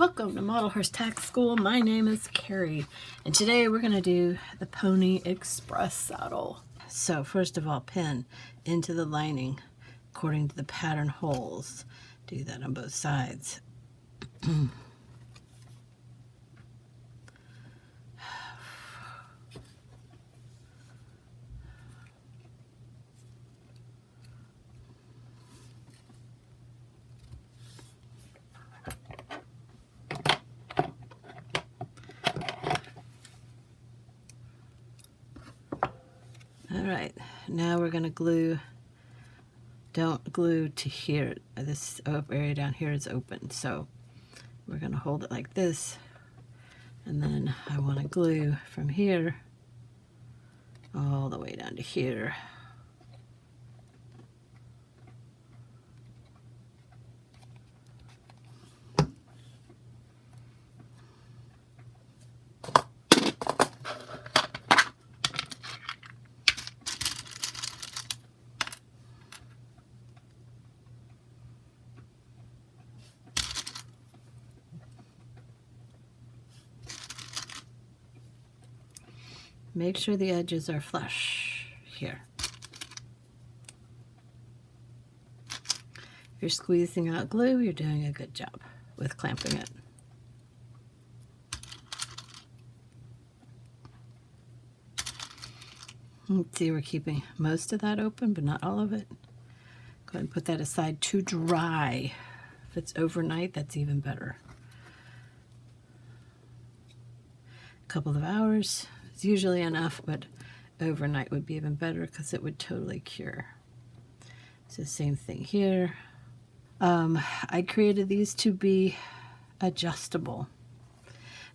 Welcome to Model Horse Tack School. My name is Carrie, and today we're going to do the Pony Express saddle. So first of all, pin into the lining according to the pattern holes. Do that on both sides. Alright, now we're going to glue. Don't glue to here. This area down here is open, so we're going to hold it like this, and then I want to glue from here all the way down to here. Make sure the edges are flush here. If you're squeezing out glue, you're doing a good job with clamping it. Let's see, we're keeping most of that open, but not all of it. Go ahead and put that aside to dry. If it's overnight, that's even better. A couple of hours is usually enough, but overnight would be even better because it would totally cure. So same thing here. I created these to be adjustable.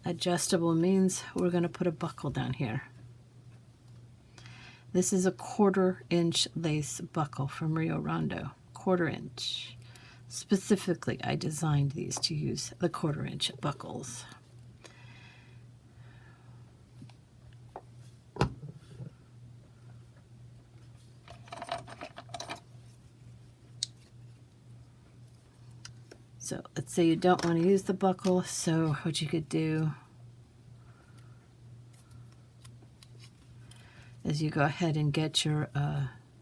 Adjustable means we're going to put a buckle down here. This is a 1/4 inch lace buckle from Rio Rondo, 1/4 inch. Specifically, I designed these to use the 1/4 inch buckles. So let's say you don't want to use the buckle, so what you could do is you go ahead and get your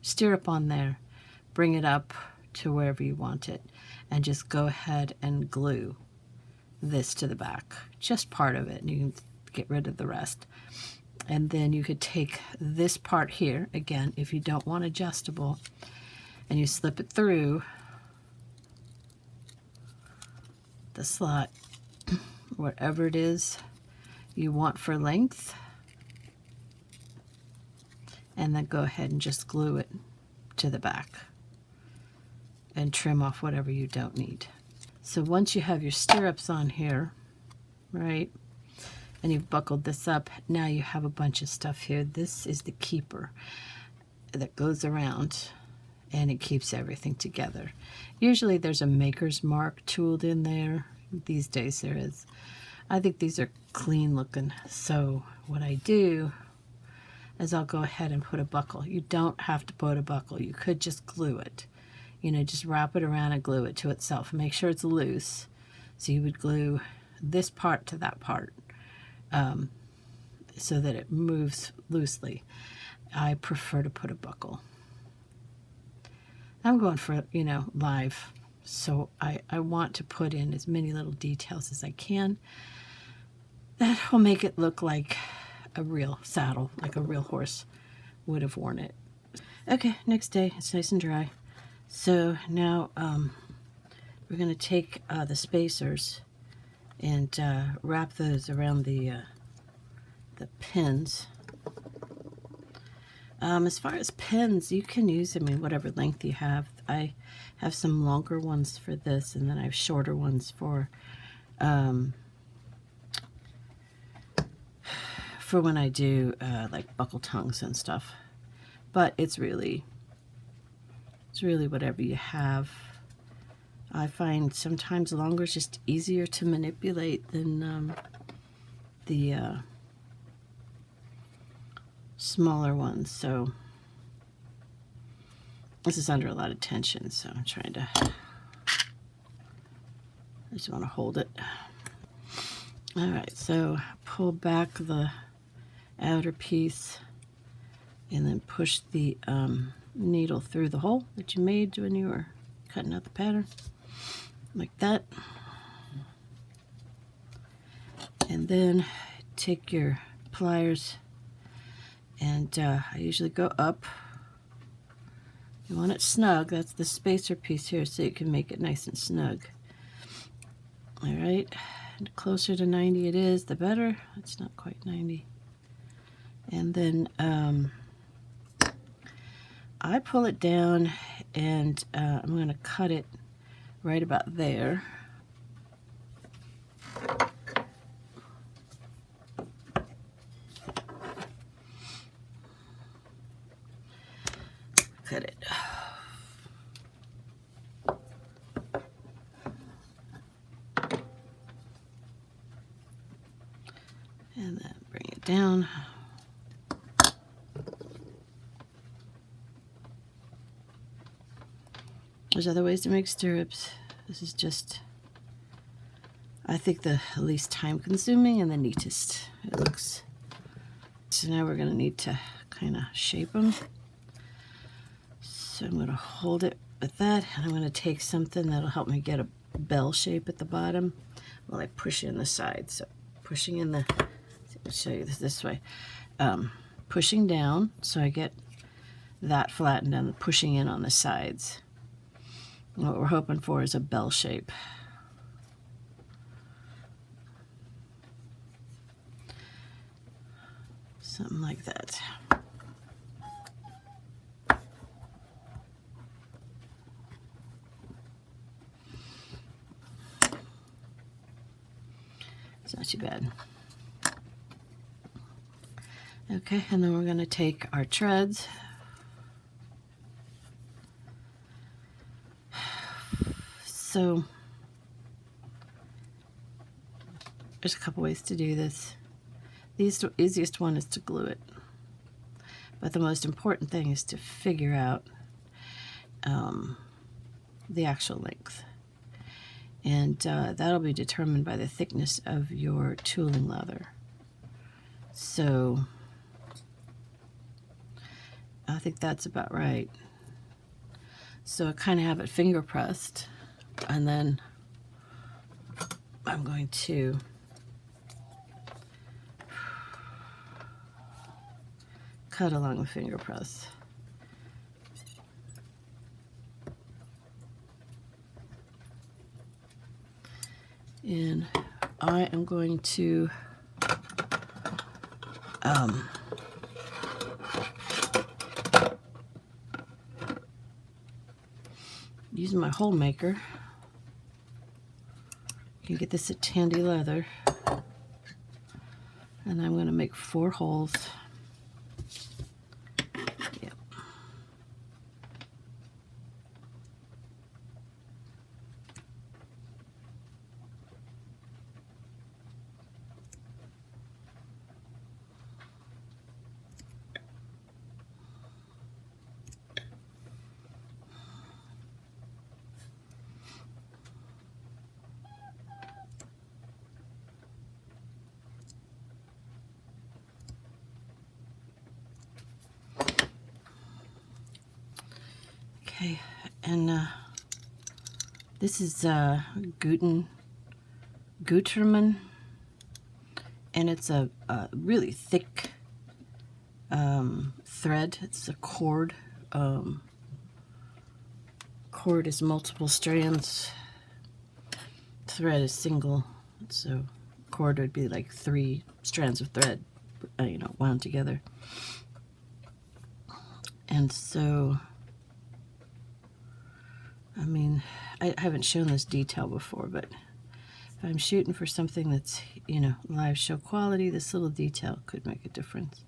stirrup on there, bring it up to wherever you want it, and just go ahead and glue this to the back, just part of it, and you can get rid of the rest. And then you could take this part here, again, if you don't want adjustable, and you slip it through the slot, whatever it is you want for length, and then go ahead and just glue it to the back and trim off whatever you don't need. So once you have your stirrups on here, right, and you've buckled this up, now you have a bunch of stuff here. This is the keeper that goes around and it keeps everything together. Usually there's a maker's mark tooled in there. These days there is. I think these are clean looking. So what I do is I'll go ahead and put a buckle. You don't have to put a buckle. You could just glue it. You know, just wrap it around and glue it to itself. Make sure it's loose. So you would glue this part to that part so that it moves loosely. I prefer to put a buckle. I'm going for, you know, live, so I want to put in as many little details as I can. That will make it look like a real saddle, like a real horse would have worn it. Okay, next day, it's nice and dry. So now we're going to take the spacers and wrap those around the pins. As far as pins, you can use them in whatever length you have. I have some longer ones for this, and then I have shorter ones for when I do like buckle tongues and stuff. But it's really whatever you have. I find sometimes longer is just easier to manipulate than the smaller ones. So this is under a lot of tension, so I'm trying to, I just want to hold it All right, so pull back the outer piece and then push the needle through the hole that you made when you were cutting out the pattern, like that. And then take your pliers and I usually go up. You want it snug. That's the spacer piece here, so you can make it nice and snug. All right, the closer to 90 it is, the better. It's not quite 90. And then I pull it down and I'm going to cut it right about there. Cut it. And then bring it down. There's other ways to make stirrups. This is just, I think, the least time consuming and the neatest. It looks. So now we're going to need to kind of shape them. So I'm going to hold it with that, and I'm going to take something that'll help me get a bell shape at the bottom while I push in the side. So pushing in the, I'll show you this way. Pushing down so I get that flattened and pushing in on the sides. And what we're hoping for is a bell shape. Something like that. It's not too bad. Okay, and then we're going to take our treads. So there's a couple ways to do this. The easiest one is to glue it. But the most important thing is to figure out the actual length. And that'll be determined by the thickness of your tooling leather. So I think that's about right. So I kind of have it finger pressed, and then I'm going to cut along the finger press. And I am going to using my hole maker. You can get this at Tandy Leather. And I'm going to make 4 holes. Yep. Okay, and this is Gutermann, and it's a really thick thread. It's a cord. Cord is multiple strands. Thread is single. So cord would be like 3 strands of thread, wound together. And so, I mean, I haven't shown this detail before, but if I'm shooting for something that's, live show quality, this little detail could make a difference.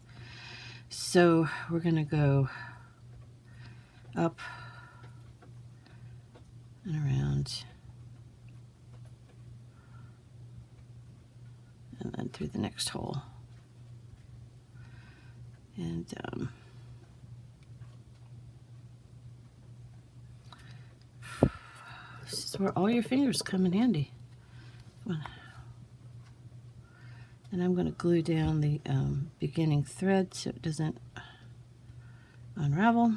So we're going to go up and around, and then through the next hole. And this is where all your fingers come in handy. And I'm going to glue down the beginning thread so it doesn't unravel.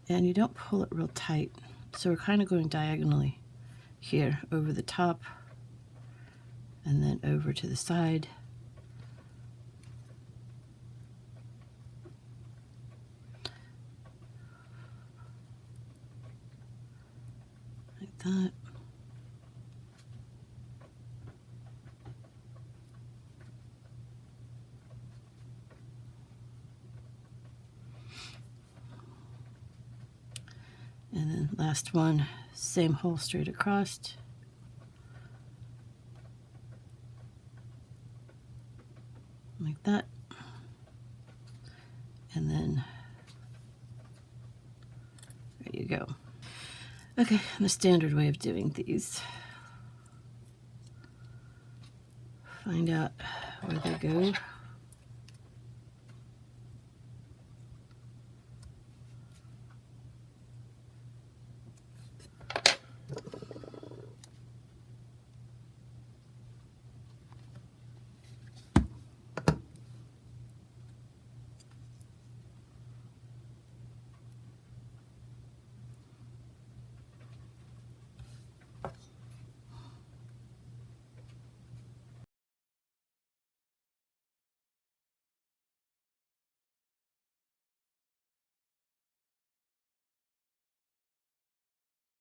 And you don't pull it real tight. So we're kind of going diagonally here over the top and then over to the side. Like that. And then last one, same hole straight across. Like that. And then there you go. Okay, the standard way of doing these. Find out where they go.